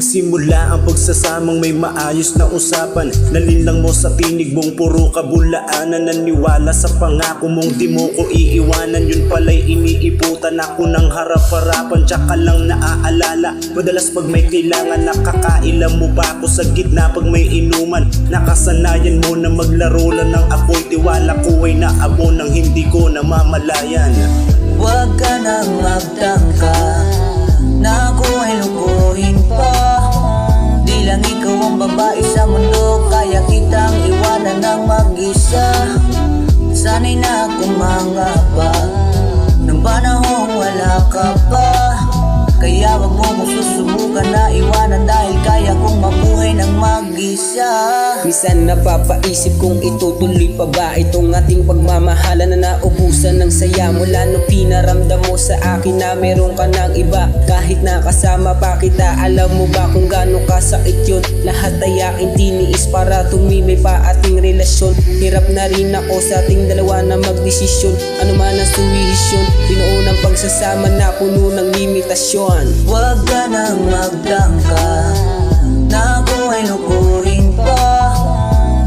Nagsimula ang pagsasamang may maayos na usapan. Nalinlang mo sa tinig mong puro kabulaanan. Naniwala sa pangako mong di mo ko iiwanan. Yun pala'y iniiputan ako ng harap-harapan. Tsaka lang naaalala, madalas pag may kailangan, nakakailan mo ba ako sa gitna pag may inuman. Nakasanayan mo na maglaro lang ng ako'y tiwala ko ay naabo nang hindi ko namamalayan. Huwag ka nang magtangka na ako ay lukuhin pa. Di lang ikaw ang babae sa mundo, kaya kitang iwanan ng mag-isa. Sana'y na akong mangapa ng panahong wala ka pa. Kaya wag mo kong susubukan na iwanan, dahil kaya kong mabuhay ng mag-isa. Minsan napapaisip kung itutuloy pa ba itong ating pagmamahalan na naubusan ng saya mula nung pinaramdam mo sa akin na meron ka ng iba. Kahit nakasama pa kita, alam mo ba kung gaano kasakit yun? Lahat ay aking tiniis para tumibay pa ating relasyon. Hirap na rin ako sa ating dalawa na magdesisyon. Ano man ang suwisyon, binuo ng pagsasama na puno ng limitasyon. Huwag ka nang magtangka na ako ay lukuhin pa.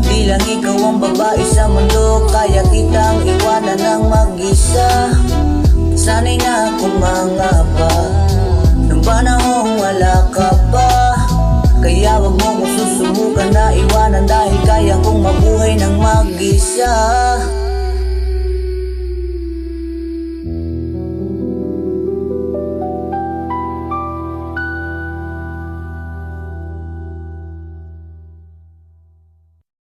Di lang ikaw ang babae sa mundo, kaya kitang iwanan ng mag-isa. Sana'y na akong mangapa ng panahong wala ka pa.